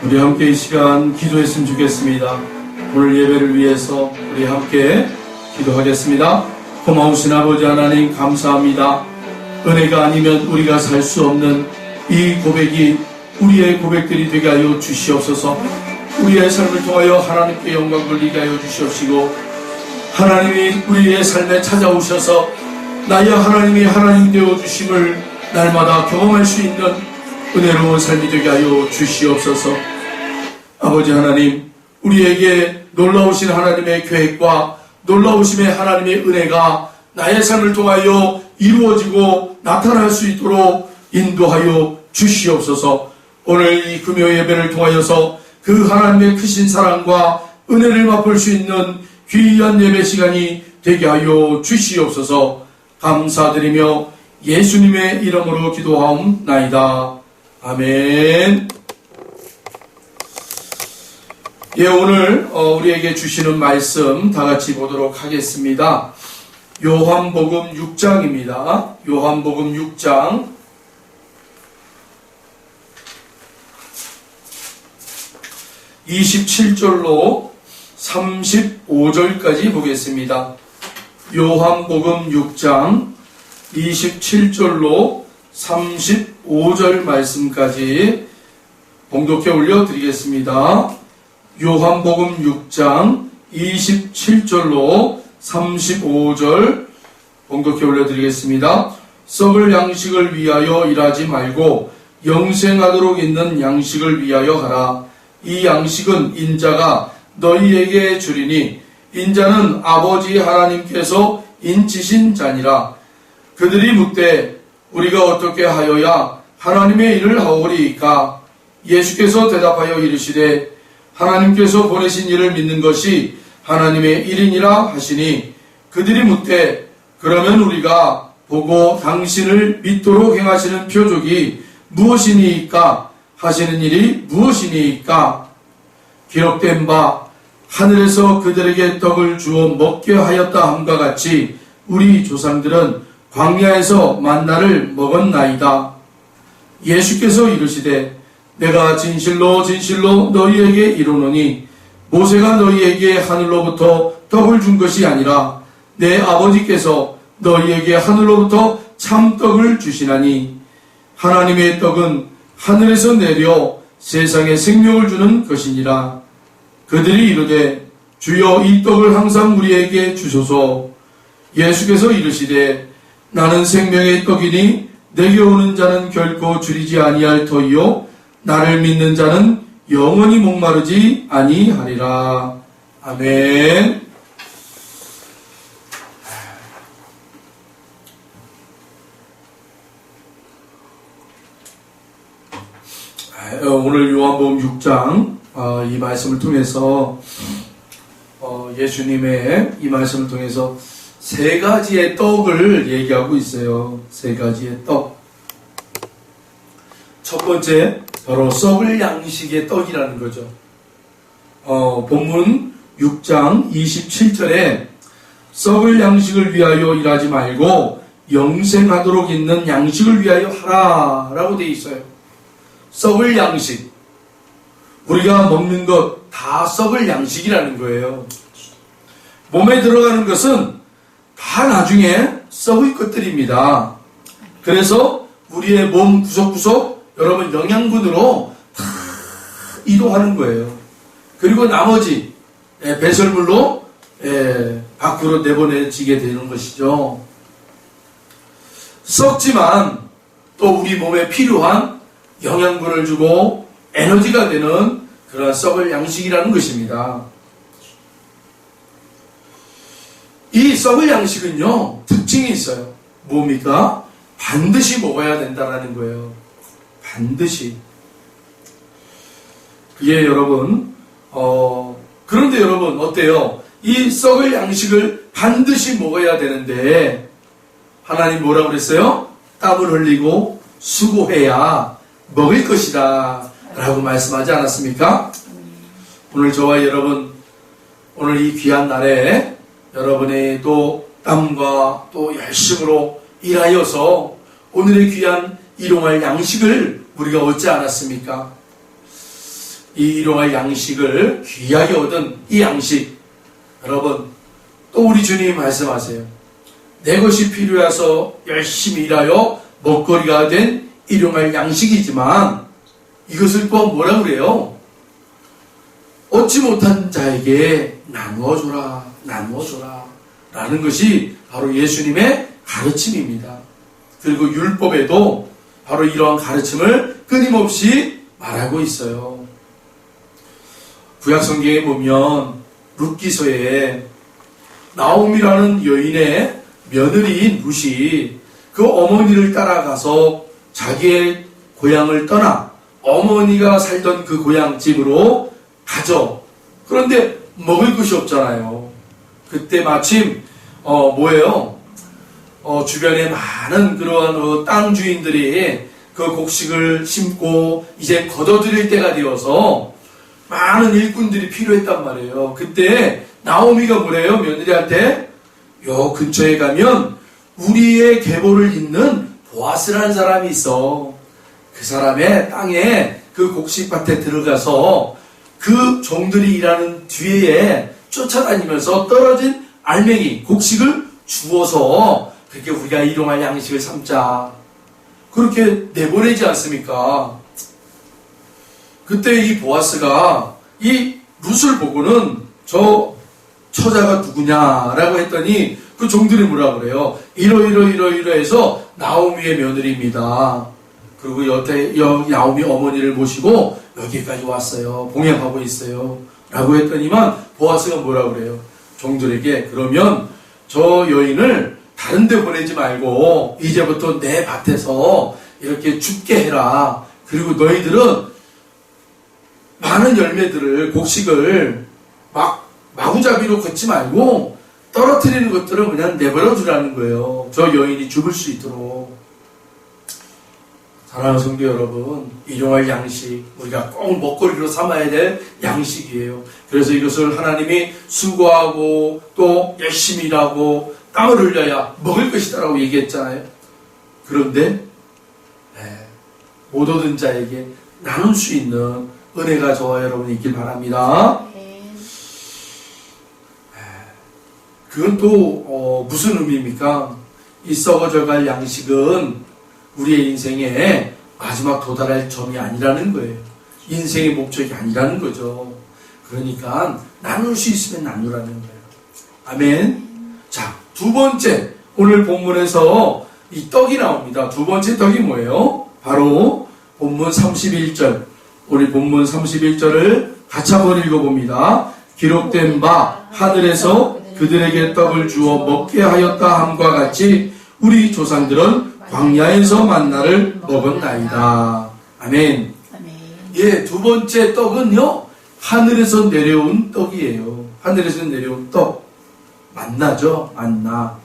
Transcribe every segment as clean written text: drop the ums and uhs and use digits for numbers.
우리 함께 이 시간 기도했으면 좋겠습니다. 오늘 예배를 위해서 우리 함께 기도하겠습니다. 고마우신 아버지 하나님 감사합니다. 은혜가 아니면 우리가 살 수 없는 이 고백이 우리의 고백들이 되게 하여 주시옵소서. 우리의 삶을 통하여 하나님께 영광 돌리게 하여 주시옵시고, 하나님이 우리의 삶에 찾아오셔서 나의 하나님이 하나님 되어주심을 날마다 경험할 수 있는 은혜로운 삶이 되게 하여 주시옵소서. 아버지 하나님, 우리에게 놀라우신 하나님의 계획과 놀라우심의 하나님의 은혜가 나의 삶을 통하여 이루어지고 나타날 수 있도록 인도하여 주시옵소서. 오늘 이 금요 예배를 통하여서 그 하나님의 크신 사랑과 은혜를 맛볼 수 있는 귀한 예배 시간이 되게 하여 주시옵소서. 감사드리며 예수님의 이름으로 기도하옵나이다. 아멘. 예, 오늘 우리에게 주시는 말씀 다 같이 보도록 하겠습니다. 요한복음 6장입니다. 요한복음 6장 27절로 35절까지 보겠습니다. 요한복음 6장 27절로 35절 말씀까지 봉독해 올려드리겠습니다. 요한복음 6장 27절로 35절 봉독해 올려드리겠습니다. 썩을 양식을 위하여 일하지 말고 영생하도록 있는 양식을 위하여 하라. 이 양식은 인자가 너희에게 주리니 인자는 아버지 하나님께서 인치신 자니라. 그들이 묻되 우리가 어떻게 하여야 하나님의 일을 하오리이까? 예수께서 대답하여 이르시되 하나님께서 보내신 이를 믿는 것이 하나님의 일이니라 하시니, 그들이 묻되 그러면 우리가 보고 당신을 믿도록 행하시는 표적이 무엇이니이까? 하시는 일이 무엇이니이까? 기록된 바 하늘에서 그들에게 떡을 주어 먹게 하였다 함과 같이 우리 조상들은 광야에서 만나를 먹었나이다. 예수께서 이르시되 내가 진실로 진실로 너희에게 이르노니 모세가 너희에게 하늘로부터 떡을 준 것이 아니라 내 아버지께서 너희에게 하늘로부터 참떡을 주시나니, 하나님의 떡은 하늘에서 내려 세상에 생명을 주는 것이니라. 그들이 이르되 주여 이 떡을 항상 우리에게 주소서. 예수께서 이르시되 나는 생명의 떡이니 내게 오는 자는 결코 줄이지 아니할 터이요 나를 믿는 자는 영원히 목마르지 아니하리라. 아멘. 오늘 요한복음 6장 이 말씀을 통해서 예수님의 이 말씀을 통해서 세 가지의 떡을 얘기하고 있어요. 세 가지의 떡. 첫 번째 바로 썩을 양식의 떡이라는 거죠. 본문 6장 27절에 썩을 양식을 위하여 일하지 말고 영생하도록 있는 양식을 위하여 하라 라고 되어 있어요. 썩을 양식, 우리가 먹는 것 다 썩을 양식이라는 거예요. 몸에 들어가는 것은 다 나중에 썩을 것들입니다. 그래서 우리의 몸 구석구석 여러분 영양분으로 다 이동하는 거예요. 그리고 나머지 배설물로 밖으로 내보내지게 되는 것이죠. 썩지만 또 우리 몸에 필요한 영양분을 주고 에너지가 되는 그런 썩을 양식이라는 것입니다. 이 썩을 양식은요, 특징이 있어요. 뭡니까? 반드시 먹어야 된다라는 거예요. 반드시. 예, 여러분. 그런데 여러분, 어때요? 이 썩을 양식을 반드시 먹어야 되는데, 하나님 뭐라고 그랬어요? 땀을 흘리고 수고해야 먹을 것이다. 라고 말씀하지 않았습니까? 오늘 저와 여러분, 오늘 이 귀한 날에 여러분의 또 땀과 또 열심으로 일하여서 오늘의 귀한 일용할 양식을 우리가 얻지 않았습니까? 이 일용할 양식을 귀하게 얻은 이 양식, 여러분, 또 우리 주님이 말씀하세요. 내 것이 필요해서 열심히 일하여 먹거리가 된 일용할 양식이지만 이것을 또 뭐라 그래요? 얻지 못한 자에게 나누어줘라, 나누어줘라 라는 것이 바로 예수님의 가르침입니다. 그리고 율법에도 바로 이러한 가르침을 끊임없이 말하고 있어요. 구약성경에 보면 룻기서에 나오미라는 여인의 며느리인 룻이 그 어머니를 따라가서 자기의 고향을 떠나 어머니가 살던 그 고향 집으로 가죠. 그런데 먹을 것이 없잖아요. 그때 마침 뭐예요? 주변에 많은 그러한 땅 주인들이 그 곡식을 심고 이제 걷어들일 때가 되어서 많은 일꾼들이 필요했단 말이에요. 그때 나오미가 뭐래요? 며느리한테 요 근처에 가면 우리의 계보를 잇는 보아스라는 사람이 있어. 그 사람의 땅에 그 곡식밭에 들어가서 그 종들이 일하는 뒤에 쫓아다니면서 떨어진 알맹이, 곡식을 주워서 그렇게 우리가 일용할 양식을 삼자. 그렇게 내보내지 않습니까? 그때 이 보아스가 이 룻을 보고는 저 처자가 누구냐라고 했더니 그 종들이 뭐라 그래요? 이러해서 나오미의 며느리입니다. 그리고 여태 나오미 어머니를 모시고 여기까지 왔어요. 봉양하고 있어요. 라고 했더니만 보아스가 뭐라 그래요? 종들에게 그러면 저 여인을 다른 데 보내지 말고 이제부터 내 밭에서 이렇게 죽게 해라. 그리고 너희들은 많은 열매들을, 곡식을 막 마구잡이로 걷지 말고 떨어뜨리는 것들을 그냥 내버려 두라는 거예요. 저 여인이 죽을 수 있도록. 사랑하는 성도 여러분, 일용할 양식, 우리가 꼭 먹거리로 삼아야 될 양식이에요. 그래서 이것을 하나님이 수고하고 또 열심히 일하고 땀을 흘려야 먹을 것이다라고 얘기했잖아요. 그런데 못 얻은 자에게 나눌 수 있는 은혜가 저와 여러분 있길 바랍니다. 그건 또 무슨 의미입니까? 이 썩어져갈 양식은 우리의 인생의 마지막 도달할 점이 아니라는 거예요. 인생의 목적이 아니라는 거죠. 그러니까 나눌 수 있으면 나누라는 거예요. 아멘. 자, 두 번째, 오늘 본문에서 이 떡이 나옵니다. 두 번째 떡이 뭐예요? 바로 본문 31절. 우리 본문 31절을 같이 한번 읽어봅니다. 기록된 바 하늘에서 그들에게 떡을 주어 먹게 하였다 함과 같이 우리 조상들은 광야에서 만나를 먹었나이다. 아멘. 예, 두 번째 떡은요, 하늘에서 내려온 떡이에요. 하늘에서 내려온 떡. 만나죠, 만나.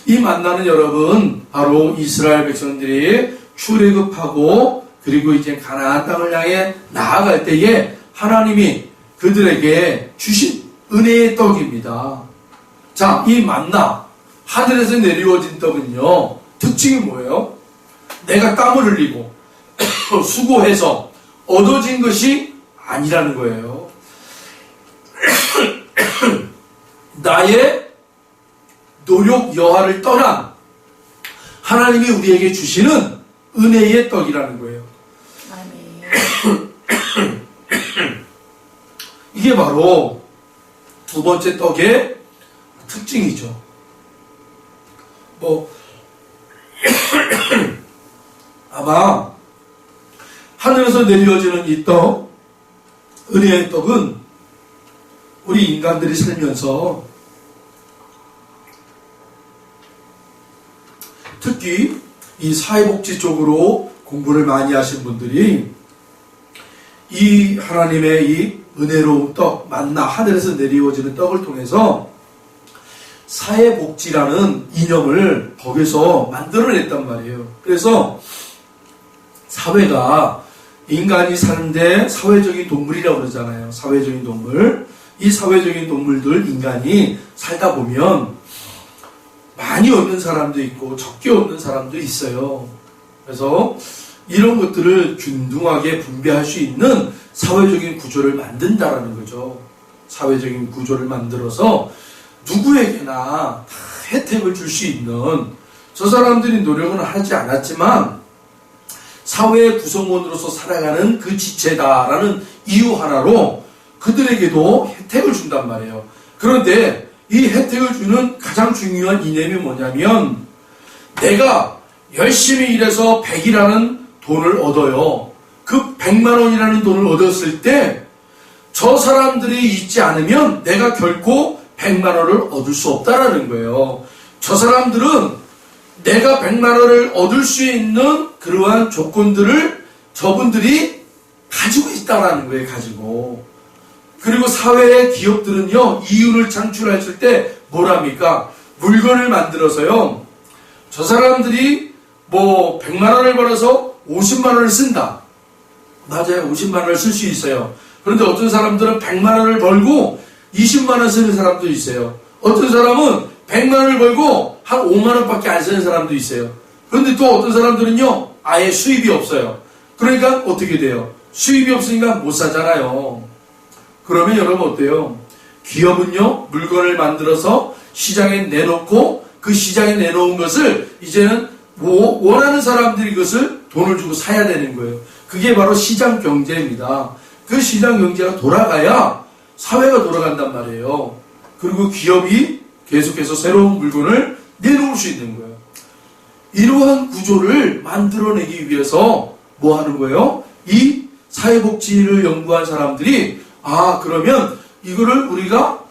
이 만나는 여러분, 바로 이스라엘 백성들이 출애굽하고 그리고 이제 가나안 땅을 향해 나아갈 때에 하나님이 그들에게 주신 은혜의 떡입니다. 자, 이 만나, 하늘에서 내려오진 떡은요, 특징이 뭐예요? 내가 땀을 흘리고 수고해서 얻어진 것이 아니라는 거예요. 나의 노력 여하를 떠난 하나님이 우리에게 주시는 은혜의 떡이라는 거예요. 이게 바로 두 번째 떡의 특징이죠. 아마 하늘에서 내려지는 이 떡, 은혜의 떡은 우리 인간들이 살면서 특히 이 사회복지 쪽으로 공부를 많이 하신 분들이 이 하나님의 이 은혜로운 떡, 만나 하늘에서 내려오지는 떡을 통해서 사회복지라는 이념을 거기서 만들어냈단 말이에요. 그래서 사회가 인간이 사는데 사회적인 동물이라고 그러잖아요. 사회적인 동물. 이 사회적인 동물들, 인간이 살다 보면 많이 얻는 사람도 있고 적게 얻는 사람도 있어요. 그래서 이런 것들을 균등하게 분배할 수 있는 사회적인 구조를 만든다라는 거죠. 사회적인 구조를 만들어서 누구에게나 다 혜택을 줄 수 있는, 저 사람들이 노력은 하지 않았지만 사회의 구성원으로서 살아가는 그 지체다라는 이유 하나로 그들에게도 혜택을 준단 말이에요. 그런데 이 혜택을 주는 가장 중요한 이념이 뭐냐면, 내가 열심히 일해서 100이라는 돈을 얻어요. 그 100만 원이라는 돈을 얻었을 때 저 사람들이 있지 않으면 내가 결코 100만 원을 얻을 수 없다라는 거예요. 저 사람들은 내가 100만 원을 얻을 수 있는 그러한 조건들을 저분들이 가지고 있다라는 거예요. 가지고. 그리고 사회의 기업들은요, 이윤을 창출했을 때 뭐랍니까? 물건을 만들어서요, 저 사람들이 뭐 100만 원을 벌어서 50만 원을 쓴다. 맞아요. 50만 원을 쓸 수 있어요. 그런데 어떤 사람들은 100만 원을 벌고 20만 원 쓰는 사람도 있어요. 어떤 사람은 100만 원을 벌고 한 5만 원밖에 안 쓰는 사람도 있어요. 그런데 또 어떤 사람들은요, 아예 수입이 없어요. 그러니까 어떻게 돼요? 수입이 없으니까 못 사잖아요. 그러면 여러분 어때요? 기업은요, 물건을 만들어서 시장에 내놓고 그 시장에 내놓은 것을 이제는 원하는 사람들이 그것을 돈을 주고 사야 되는 거예요. 그게 바로 시장 경제입니다. 그 시장 경제가 돌아가야 사회가 돌아간단 말이에요. 그리고 기업이 계속해서 새로운 물건을 내놓을 수 있는 거예요. 이러한 구조를 만들어내기 위해서 뭐 하는 거예요? 이 사회복지를 연구한 사람들이, 그러면 이거를 우리가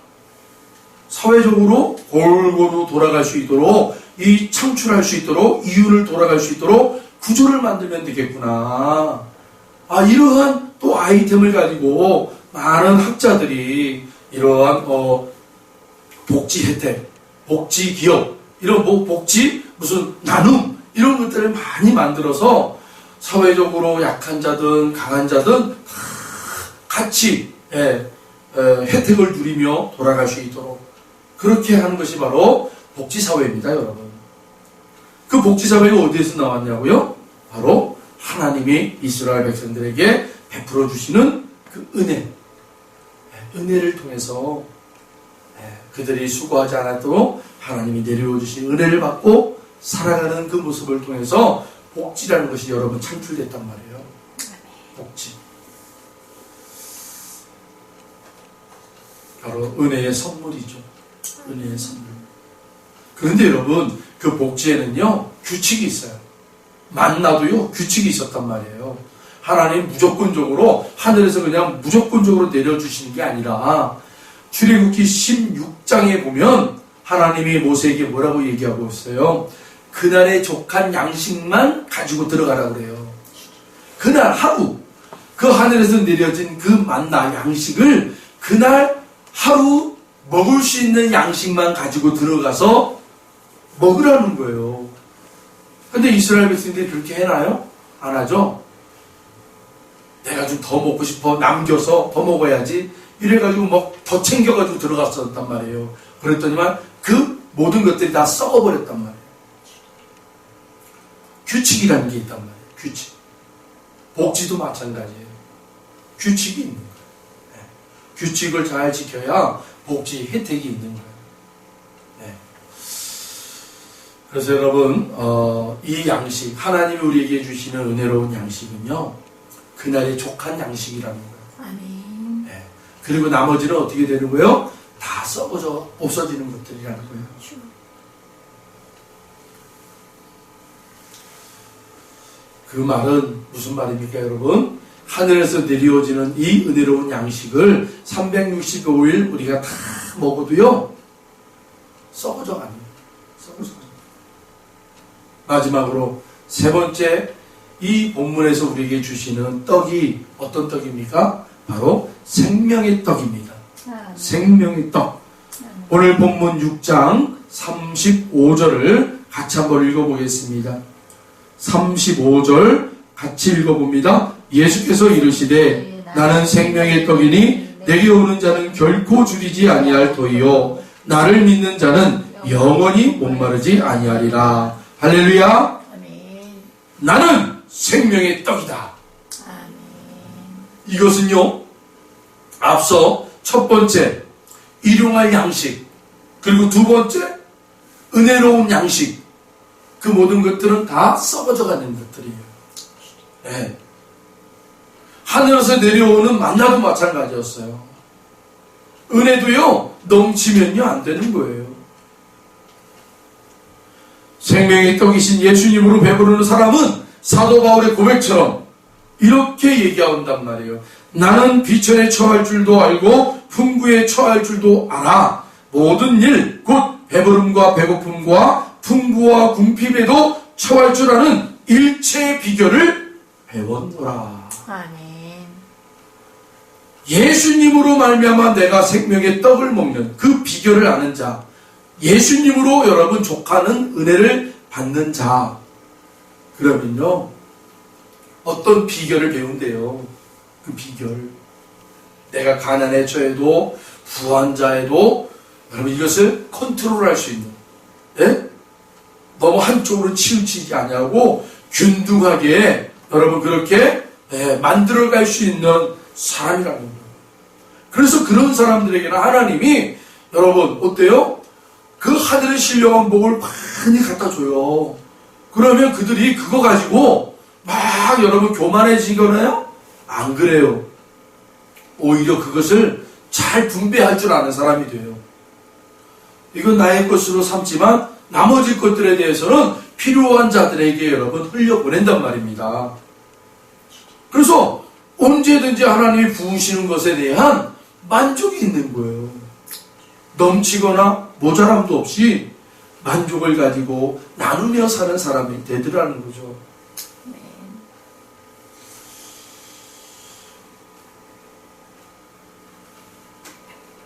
사회적으로 골고루 돌아갈 수 있도록, 이 창출할 수 있도록, 이윤을 돌아갈 수 있도록 구조를 만들면 되겠구나. 이러한 또 아이템을 가지고 많은 학자들이 이러한 복지 혜택, 복지 기업, 이런 복지 무슨 나눔, 이런 것들을 많이 만들어서 사회적으로 약한 자든 강한 자든 같이 혜택을 누리며 돌아갈 수 있도록 그렇게 하는 것이 바로 복지사회입니다, 여러분. 그 복지사회가 어디에서 나왔냐고요? 바로 하나님이 이스라엘 백성들에게 베풀어 주시는 그 은혜를 통해서 그들이 수고하지 않아도 하나님이 내려오 주신 은혜를 받고 살아가는 그 모습을 통해서 복지라는 것이 여러분 창출됐단 말이에요. 복지. 바로 은혜의 선물이죠. 은혜의 선물. 그런데 여러분, 그 복지에는요, 규칙이 있어요. 만나도요, 규칙이 있었단 말이에요. 하나님 무조건적으로, 하늘에서 그냥 무조건적으로 내려주시는 게 아니라, 출애굽기 16장에 보면, 하나님이 모세에게 뭐라고 얘기하고 있어요? 그날의 족한 양식만 가지고 들어가라고 그래요. 그날 하루, 그 하늘에서 내려진 그 만나 양식을 그날 하루 먹을 수 있는 양식만 가지고 들어가서 먹으라는 거예요. 근데 이스라엘 백성들이 그렇게 해나요? 안 하죠? 내가 좀 더 먹고 싶어. 남겨서 더 먹어야지. 이래가지고 막 더 챙겨가지고 들어갔었단 말이에요. 그랬더니만 그 모든 것들이 다 썩어버렸단 말이에요. 규칙이라는 게 있단 말이에요. 규칙. 복지도 마찬가지예요. 규칙이 있는 거예요. 규칙을 잘 지켜야 복지 혜택이 있는 거예요. 그래서 여러분, 이 양식, 하나님이 우리에게 주시는 은혜로운 양식은요, 그날의 족한 양식이라는 거예요. 아멘. 그리고 나머지는 어떻게 되는 거예요? 다 썩어져 없어지는 것들이라는 거예요. 그 말은 무슨 말입니까, 여러분? 하늘에서 내려오지는 이 은혜로운 양식을 365일 우리가 다 먹어도요, 썩어져 갑니다. 썩어져 갑니다. 마지막으로 세 번째, 이 본문에서 우리에게 주시는 떡이 어떤 떡입니까? 바로 생명의 떡입니다. 생명의 떡. 오늘 본문 6장 35절을 같이 한번 읽어보겠습니다. 35절 같이 읽어봅니다. 예수께서 이르시되 나는 생명의 떡이니 내게 오는 자는 결코 줄이지 아니할 터이요 나를 믿는 자는 영원히 목마르지 아니하리라. 할렐루야. 나는 생명의 떡이다. 이것은요, 앞서 첫 번째 일용할 양식, 그리고 두 번째 은혜로운 양식, 그 모든 것들은 다 썩어져 가는 것들이에요. 네. 하늘에서 내려오는 만나도 마찬가지였어요. 은혜도요, 넘치면요 안 되는 거예요. 생명의 떡이신 예수님으로 배부르는 사람은 사도 바울의 고백처럼 이렇게 얘기한단 말이에요. 나는 비천에 처할 줄도 알고 풍부에 처할 줄도 알아. 모든 일, 곧 배부름과 배고픔과 풍부와 궁핍에도 처할 줄 아는 일체의 비결을 배웠노라. 아멘. 예수님으로 말미암아 내가 생명의 떡을 먹는 그 비결을 아는 자, 예수님으로 여러분 족하는 은혜를 받는 자, 그러면요 어떤 비결을 배운대요. 그 비결, 내가 가난에 처해도 부한 자에도 여러분 이것을 컨트롤할 수 있는, 예? 너무 한쪽으로 치우치지 아니하고 균등하게 여러분 그렇게 만들어갈 수 있는 사람이라는 거예요. 그래서 그런 사람들에게는 하나님이 여러분 어때요? 그 하늘의 신령한 복을 많이 갖다 줘요. 그러면 그들이 그거 가지고 막 여러분 교만해지거나요? 안 그래요. 오히려 그것을 잘 분배할 줄 아는 사람이 돼요. 이건 나의 것으로 삼지만 나머지 것들에 대해서는 필요한 자들에게 여러분 흘려보낸단 말입니다. 그래서 언제든지 하나님이 부으시는 것에 대한 만족이 있는 거예요. 넘치거나 모자람도 없이 만족을 가지고 나누며 사는 사람이 되더라는 거죠.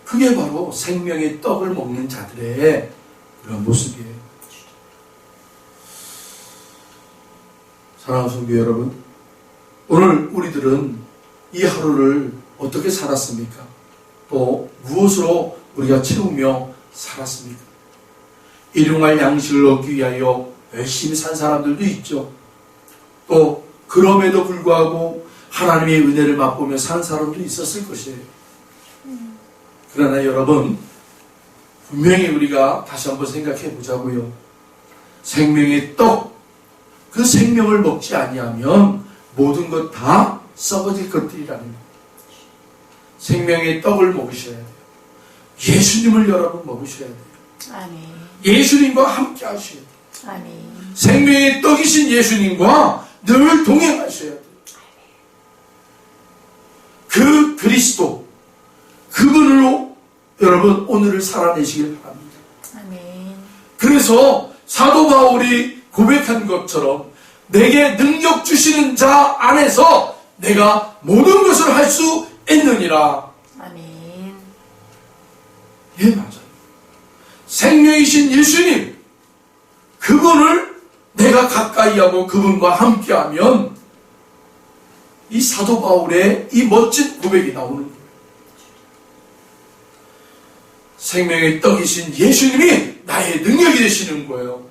그게 바로 생명의 떡을 먹는 자들의 그런 모습이에요. 사랑하는 성도 여러분, 오늘 우리들은 이 하루를 어떻게 살았습니까? 또 무엇으로 우리가 채우며 살았습니까? 일용할 양식을 얻기 위하여 열심히 산 사람들도 있죠. 또 그럼에도 불구하고 하나님의 은혜를 맛보며 산 사람도 있었을 것이에요. 그러나 여러분, 분명히 우리가 다시 한번 생각해 보자고요. 생명의 떡, 그 생명을 먹지 아니하면 모든 것 다 썩어질 것들이라는 것. 생명의 떡을 먹으셔야 돼요. 예수님을 여러분 먹으셔야 돼요. 아멘. 예수님과 함께 하셔야 돼요. 아멘. 생명의 떡이신 예수님과 늘 동행하셔야 돼요. 그 그리스도, 그분으로 여러분 오늘을 살아내시길 바랍니다. 아멘. 그래서 사도 바울이 고백한 것처럼 내게 능력 주시는 자 안에서 내가 모든 것을 할 수 있느니라. 아멘. 예, 맞아요. 생명이신 예수님, 그분을 내가 가까이 하고 그분과 함께하면 이 사도 바울의 이 멋진 고백이 나오는 거예요. 생명의 떡이신 예수님이 나의 능력이 되시는 거예요.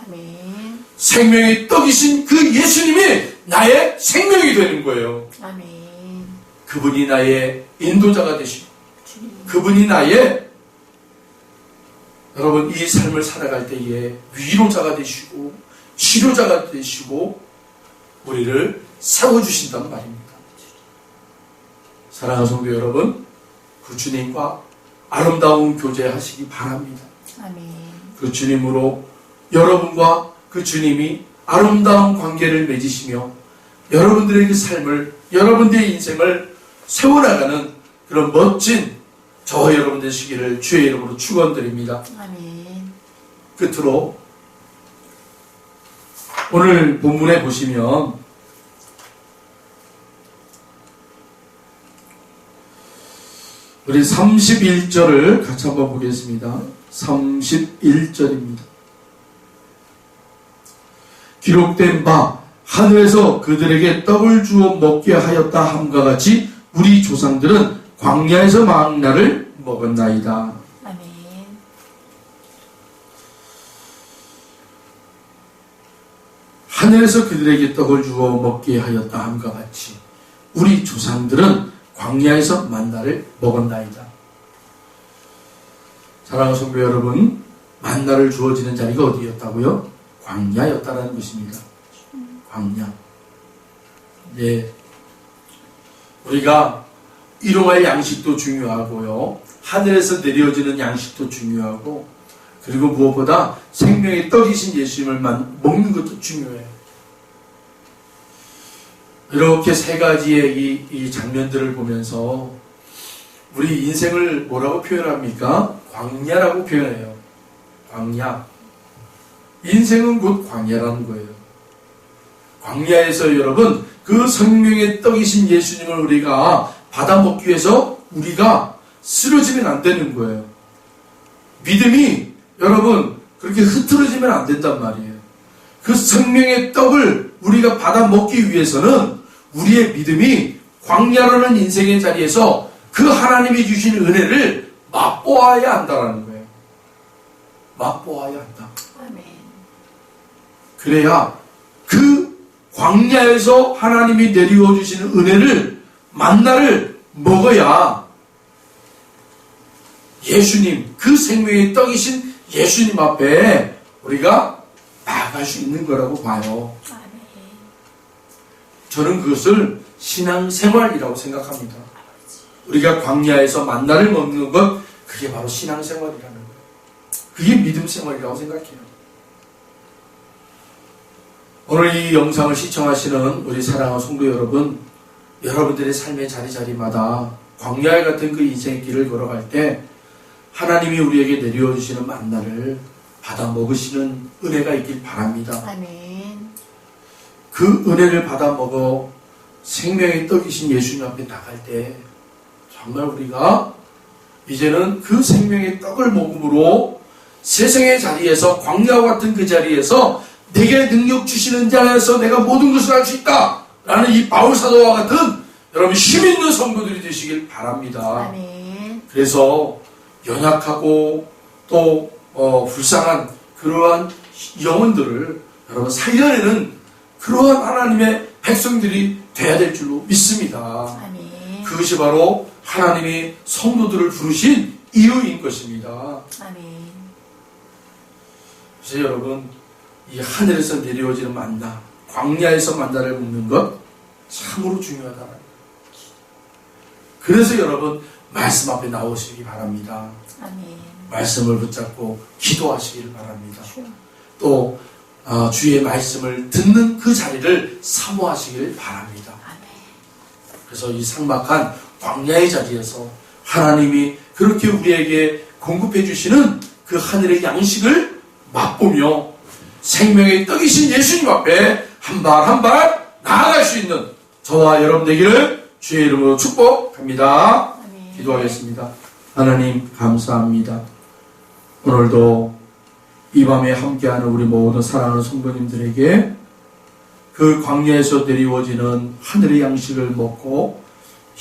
아멘. 생명의 떡이신 그 예수님이 나의 생명이 되는 거예요. 아멘. 그분이 나의 인도자가 되시고 주님. 그분이 나의 여러분 이 삶을 살아갈 때에 위로자가 되시고 치료자가 되시고 우리를 세워주신단 말입니다. 사랑하는 성도 여러분, 그 주님과 아름다운 교제하시기 바랍니다. 아멘. 그 주님으로 여러분과 그 주님이 아름다운 관계를 맺으시며 여러분들의 그 삶을, 여러분들의 인생을 세워나가는 그런 멋진 저와 여러분 되시기를 주의 이름으로 축원드립니다. 아멘. 끝으로 오늘 본문에 보시면 우리 31절을 같이 한번 보겠습니다. 31절입니다. 기록된 바 하늘에서 그들에게 떡을 주어 먹게 하였다 함과 같이 우리 조상들은 광야에서 만나를 먹었나이다. 아멘. 하늘에서 그들에게 떡을 주어 먹게 하였다 함과 같이 우리 조상들은 광야에서 만나를 먹었나이다. 사랑하는 성도 여러분, 만나를 주어지는 자리가 어디였다고요? 광야였다라는 것입니다. 광야. 네. 우리가 일용할 양식도 중요하고요. 하늘에서 내려지는 양식도 중요하고, 그리고 무엇보다 생명의 떡이신 예수님을 먹는 것도 중요해요. 이렇게 세 가지의 이 장면들을 보면서 우리 인생을 뭐라고 표현합니까? 광야라고 표현해요. 광야. 인생은 곧 광야라는 거예요. 광야에서 여러분, 그 생명의 떡이신 예수님을 우리가 받아먹기 위해서 우리가 쓰러지면 안 되는 거예요. 믿음이 여러분 그렇게 흐트러지면 안 된단 말이에요. 그 생명의 떡을 우리가 받아먹기 위해서는 우리의 믿음이 광야라는 인생의 자리에서 그 하나님이 주신 은혜를 맛보아야 한다는 거예요. 맛보아야 한다. 아멘. 그래야 그 광야에서 하나님이 내리워 주시는 은혜를 만나를 먹어야 예수님, 그 생명의 떡이신 예수님 앞에 우리가 나아갈 수 있는 거라고 봐요. 아멘. 저는 그것을 신앙생활이라고 생각합니다. 우리가 광야에서 만나를 먹는 것, 그게 바로 신앙생활이라는 거예요. 그게 믿음생활이라고 생각해요. 오늘 이 영상을 시청하시는 우리 사랑하는 성도 여러분, 여러분들의 삶의 자리자리마다 광야 같은 그 인생의 길을 걸어갈 때 하나님이 우리에게 내려와 주시는 만나를 받아 먹으시는 은혜가 있길 바랍니다. 아멘. 그 은혜를 받아 먹어 생명의 떡이신 예수님 앞에 나갈 때 정말 우리가 이제는 그 생명의 떡을 먹음으로 세상의 자리에서, 광야와 같은 그 자리에서 내게 능력 주시는 자에서 내가 모든 것을 할 수 있다 라는 이 바울 사도와 같은 여러분 힘 있는 성도들이 되시길 바랍니다. 아멘. 그래서 연약하고 또 불쌍한 그러한 영혼들을 여러분 살려내는 그러한 하나님의 백성들이 돼야 될 줄로 믿습니다. 아멘. 그것이 바로 하나님이 성도들을 부르신 이유인 것입니다. 아멘. 그래서 여러분, 이 하늘에서 내려오지는 만나, 광야에서 만나를 먹는 것 참으로 중요하다. 그래서 여러분 말씀 앞에 나오시기 바랍니다. 아멘. 말씀을 붙잡고 기도하시기를 바랍니다. 주여. 또 주의 말씀을 듣는 그 자리를 사모하시기를 바랍니다. 아멘. 그래서 이 삭막한 광야의 자리에서 하나님이 그렇게 우리에게 공급해 주시는 그 하늘의 양식을 맛보며 생명의 떡이신 예수님 앞에 한 발 한 발 나아갈 수 있는 저와 여러분 되기를 주의 이름으로 축복합니다. 아멘. 기도하겠습니다. 하나님 감사합니다. 오늘도 이 밤에 함께하는 우리 모든 사랑하는 성도님들에게 그 광야에서 내리워지는 하늘의 양식을 먹고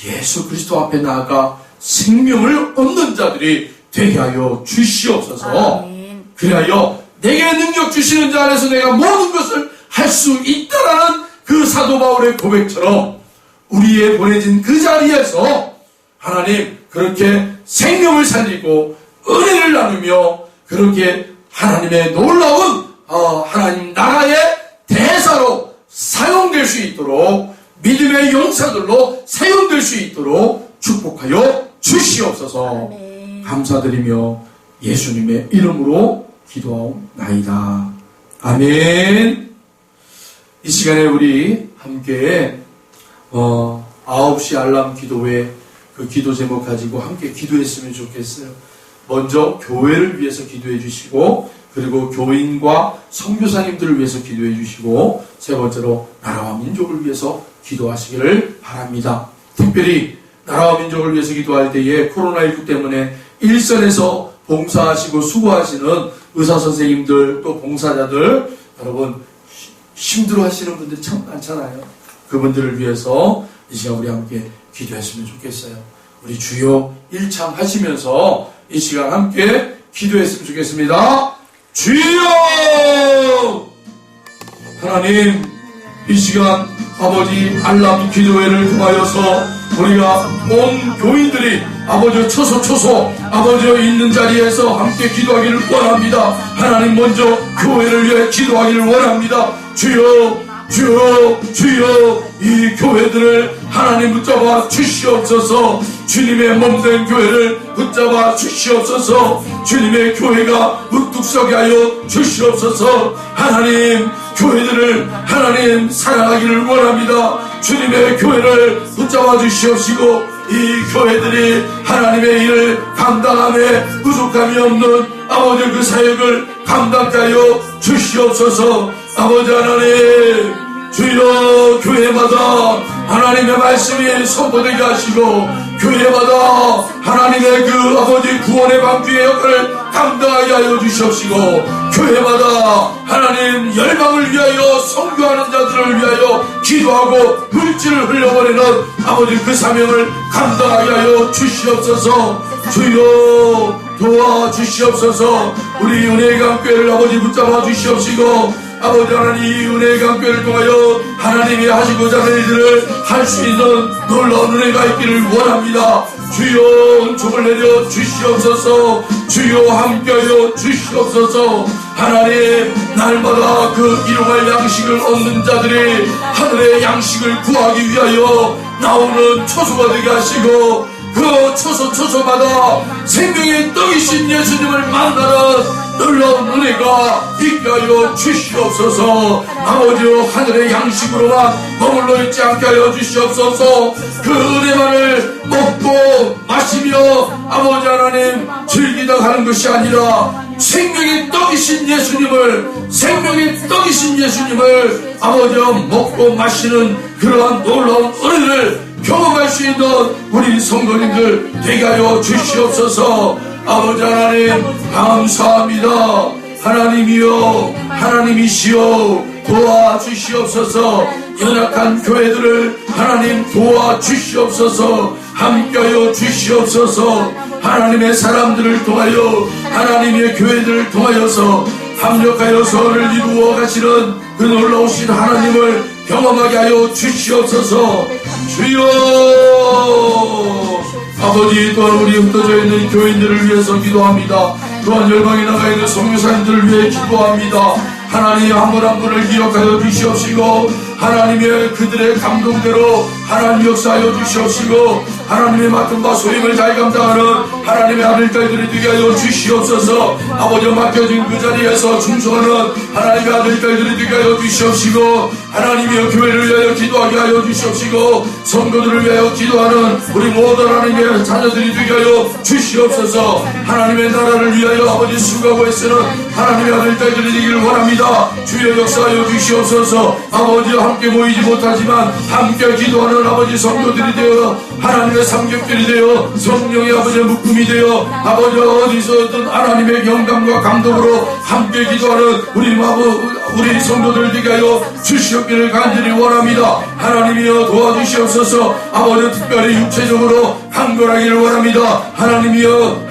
예수 그리스도 앞에 나아가 생명을 얻는 자들이 되게 하여 주시옵소서. 아멘. 그리하여 내게 능력 주시는 자 안에서 내가 모든 것을 할 수 있다라는 그 사도 바울의 고백처럼 우리의 보내진 그 자리에서 하나님 그렇게 생명을 살리고 은혜를 나누며 그렇게 하나님의 놀라운 하나님 나라의 대사로 사용될 수 있도록 믿음의 용사들로 사용될 수 있도록 축복하여 주시옵소서. 아멘. 감사드리며 예수님의 이름으로 기도하옵나이다. 아멘. 이 시간에 우리 함께 9시 알람 기도회 그 기도 제목 가지고 함께 기도했으면 좋겠어요. 먼저 교회를 위해서 기도해 주시고, 그리고 교인과 선교사님들을 위해서 기도해 주시고, 세 번째로 나라와 민족을 위해서 기도하시기를 바랍니다. 특별히 나라와 민족을 위해서 기도할 때에 코로나19 때문에 일선에서 봉사하시고 수고하시는 의사 선생님들, 또 봉사자들, 여러분 힘들어 하시는 분들이 참 많잖아요. 그분들을 위해서 이 시간 우리 함께 기도했으면 좋겠어요. 우리 주여 일참 하시면서 이 시간 함께 기도했으면 좋겠습니다. 주여! 하나님, 이 시간 아버지 알람 기도회를 통하여서 우리가 온 교인들이 아버지 초소 아버지 있는 자리에서 함께 기도하기를 원합니다. 하나님, 먼저 교회를 위해 기도하기를 원합니다. 주여, 이 교회들을 하나님 붙잡아 주시옵소서. 주님의 몸된 교회를 붙잡아 주시옵소서. 주님의 교회가 우뚝서게 하여 주시옵소서. 하나님, 교회들을 하나님 사랑하기를 원합니다. 주님의 교회를 붙잡아 주시옵시고, 이 교회들이 하나님의 일을 감당함에 부족함이 없는 아버지 그 사역을 감당케 하여 주시옵소서. 아버지 하나님, 주여, 교회마다 하나님의 말씀이 선포되게 하시고, 교회마다 하나님의 그 아버지 구원의 방주의 역할을 감당하게 하여 주시옵시고, 교회마다 하나님 열방을 위하여 선교하는 자들을 위하여 기도하고 물질을 흘려버리는 아버지 그 사명을 감당하게 하여 주시옵소서. 주여, 도와주시옵소서. 우리 은혜의 강교회를 아버지 붙잡아 주시옵시고, 아버지 하나님, 이 은혜의 강교회를 통하여 하나님이 하시고자 하는 일들을 할 수 있는 놀라운 은혜가 있기를 원합니다. 주여, 은총을 내려 주시옵소서. 주여, 함께하여 주시옵소서. 하나님, 날마다 그 일용할 양식을 얻는 자들이 하늘의 양식을 구하기 위하여 나오는 초소가 되게 하시고, 그 초소마다 생명의 떡이신 예수님을 만나는 놀라운 은혜가 있게 하여 주시옵소서. 아버지여, 하늘의 양식으로만 머물러 있지 않게 하여 주시옵소서. 그 은혜만을 먹고 마시며 아버지 하나님 즐기다 가는 것이 아니라 생명의 떡이신 예수님을 아버지여 먹고 마시는 그러한 놀라운 은혜를 경험할 수 있는 우리 성도님들 되게 하여 주시옵소서. 아버지 하나님, 감사합니다. 하나님이여, 하나님이시여, 도와주시옵소서. 연약한 교회들을 하나님 도와주시옵소서. 함께하여 주시옵소서. 하나님의 사람들을 통하여, 하나님의 교회들을 통하여서 합력하여 선을 이루어 가시는 그 놀라우신 하나님을 경험하게 하여 주시옵소서. 주여, 아버지, 또한 우리 흩어져 있는 교인들을 위해서 기도합니다. 또한 열방에 나가 있는 선교사님들을 위해 기도합니다. 하나님, 한 분 한 분을 기억하여 주시옵시고, 하나님의 그들의 감동대로 하나님 역사하여 주시옵시고, 하나님의 맡은 바 소임을 잘 감당하는 하나님의 아들딸들이 되게 하여 주시옵소서. 아버지, 맡겨진 그 자리에서 충성하는 하나님의 아들딸들이 되게 하여 주시옵시고, 하나님의 교회를 위하여 기도하게 하여 주시옵시고, 성도들을 위하여 기도하는 우리 모든 하나님의 자녀들이 되게 하여 주시옵소서. 하나님의 나라를 위하여 아버지 수고하고 애쓰는 하나님의 아들딸들이 되기를 원합니다. 주여, 역사하여 주시옵소서. 아버지와 함께 모이지 못하지만 함께 기도하는 아버지 성도들이 되어 하나님의 삼겹살이 되어 성령의 아버지의 묶음이 되어 아버지 어디서든 하나님의 영감과 감동으로 함께 기도하는 우리 성도들 되게 하여 주시옵기를 간절히 원합니다. 하나님이여, 도와주시옵소서. 아버지, 특별히 육체적으로 강건하기를 원합니다. 하나님이여,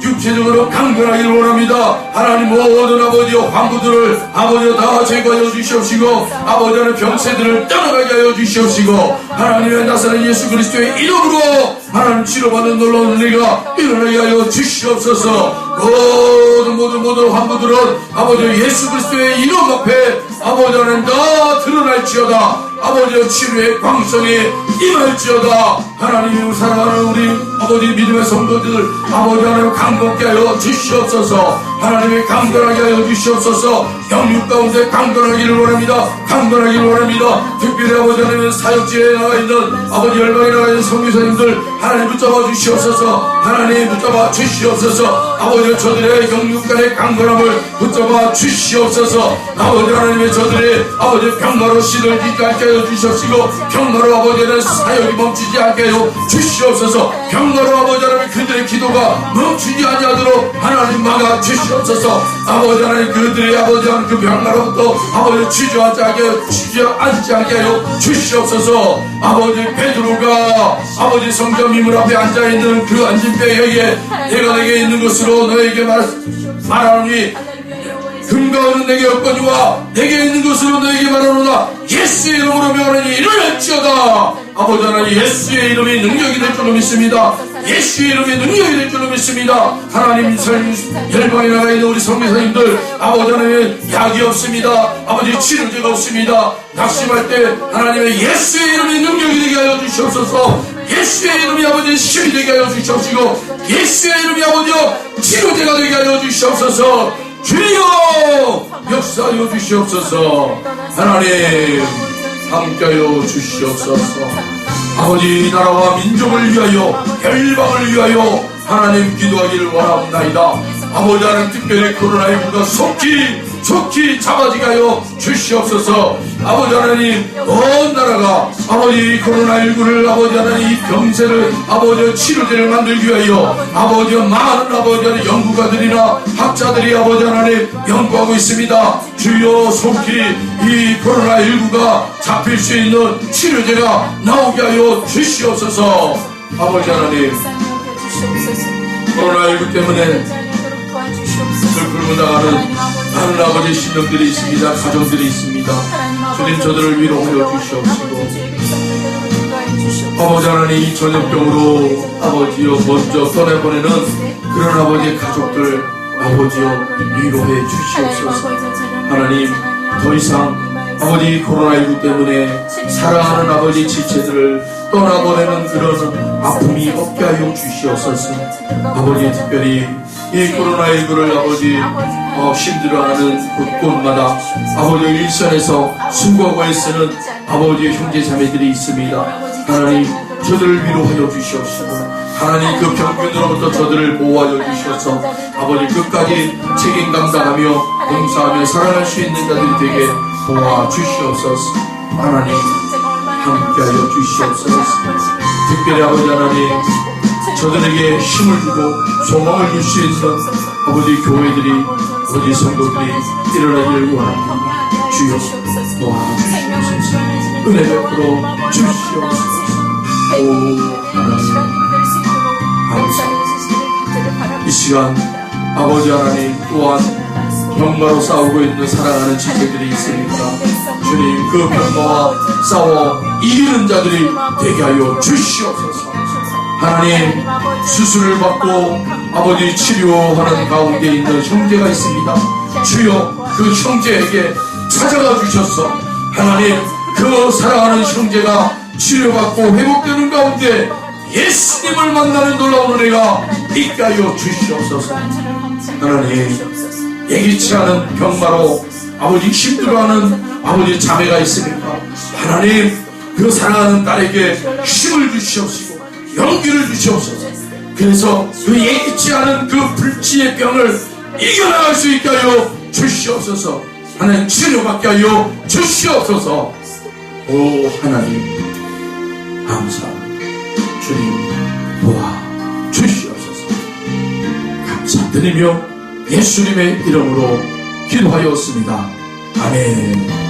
육체적으로 강건하기를 원합니다. 하나님, 모든 아버지 환부들을 아버지 다 제거하여 주시옵시고, 아버지는 병세들을 떠나가게 하여 주시옵시고, 하나님의 나사렛 예수 그리스도의 이름으로 하나님 치료받는 놀라운 은혜가 일어나게 하여 주시옵소서. 모든 환부들은 아버지 예수 그리스도의 이름 앞에 아버지 하나님 다 드러날지어다. 아버지 치료의 광성에 임할지어다. 하나님 사랑하는 우리 아버지 믿음의 성도들 아버지 하나님 강건케 하여 주시옵소서. 하나님의 강건하게 하여 주시옵소서. 영육 가운데 강건하기를 원합니다. 강건하기를 원합니다. 특별히 아버지 하나님의 사역지에 나가 있는 아버지 열방에 나가 있는 성교사님들 하나님 붙잡아 주시옵소서. 하나님 붙잡아 주시옵소서. 아버지 저들의 영육 간의 강건함을 붙잡아 주시옵소서. 아버지 하나님의 저들의 아버지 병마로 시들지 않게 하여 주시옵시고 병마로 아버지는 사역이 멈추지 않게 하여 주시옵소서. 병마로 아버지 하나님 그들의 기도가 멈추지 아니하도록 하나님 막아 주시옵소서. 아버지 하나님 그들의 아버지 하나님 그 병마로부터 아버지 주저앉지 않게 하여 주시옵소서. 아버지 베드로가 아버지 성전 미문 앞에 앉아있는 그 앉은배에게 내가 내게 있는 것으로 너에게 말하노니 금과 은은 내게 없거니와 내게 있는 것으로 너에게 말하노라. 예수의 이름으로 명하노니 일어날지어다. 아버지 하나님 예수의 이름이 능력이 될 줄로 믿습니다. 예수의 이름이 능력이 될 줄로 믿습니다. 하나님 열방에 나가 있는 우리 성교사님들 아버지 하나님 약이 없습니다. 아버지 치료제가 없습니다. 낙심할 때 하나님의 예수의 이름이 능력이 되게 하여 주시옵소서. 예수의 이름이 아버지 힘이 되게 하여 주시옵시고 예수의 이름이 아버지 치료제가 되게 하여 주시옵소서. 주여 역사하여 주시옵소서. 하나님 함께하여 주시옵소서. 아버지 나라와 민족을 위하여 열방을 위하여 하나님 기도하기를 원하옵나이다. 아버지 하나님 특별히 코로나19가 속히 잡아지게 하여 주시옵소서. 아버지 하나님 온 나라가 아버지 코로나19를 아버지 하나님 이 병세를 아버지 치료제를 만들기 위하여 아버지 많은 아버지 하나님 연구가들이나 학자들이 아버지 하나님 연구하고 있습니다. 주여 속히 이 코로나19가 잡힐 수 있는 치료제가 나오게 하여 주시옵소서. 아버지 하나님 코로나19 때문에 슬픔을 당하는 많은 아버지 심령들이 있습니다. 가정들이 있습니다. 주님 저들을 위로하여 주시옵시고 아버지 하나님 이 전염병으로 아버지여 먼저 떠내보내는 그런 아버지의 가족들 아버지여 위로해 주시옵소서. 하나님 더 이상 아버지 코로나19 때문에 사랑하는 아버지 지체들을 떠나보내는 그런 아픔이 없게 하여 주시옵소서. 아버지 특별히 이 코로나19를 아버지 힘들어하는 곳곳마다 아버지 일선에서 수고하고 애쓰는 아버지의 형제 자매들이 있습니다. 하나님 저들을 위로하여 주시옵시고 하나님 그 병균으로부터 저들을 보호하여 주셔서 아버지 끝까지 책임 감당하며 봉사하며 사랑할 수 있는 자들이 되게 도와 주시옵소서. 하나님 함께하여 주시옵소서. 특별히 아버지 하나님 저들에게 힘을 주고 소망을 줄 수 있는 아버지 교회들이 아버지 성도들이 일어나기를 원합니다. 주여 도와주시옵소서. 은혜 베풀어 주시옵소서. 오 하나님 감사합니다. 이 시간 아버지 하나님 또한 병마로 싸우고 있는 사랑하는 지체들이 있으니까 주님 그 병마와 싸워 이기는 자들이 되게 하여 주시옵소서. 하나님 수술을 받고 아버지 치료하는 가운데 있는 형제가 있습니다. 주여 그 형제에게 찾아가 주셔서 하나님 그 사랑하는 형제가 치료받고 회복되는 가운데 예수님을 만나는 놀라운 은혜가 있게 하여 주시옵소서. 하나님 예기치 않은 병마로 아버지 힘들어하는 아버지 자매가 있으니까 하나님 그 사랑하는 딸에게 힘을 주시옵시고 용기를 주시옵소서. 그래서 그 예기치 않은 그 불치의 병을 이겨나갈 수 있게 하여 주시옵소서. 하나님 치료받게 하여 주시옵소서. 오 하나님 감사합니다. 주님 도와 주시옵소서. 감사드리며 예수님의 이름으로 기도하였습니다. 아멘.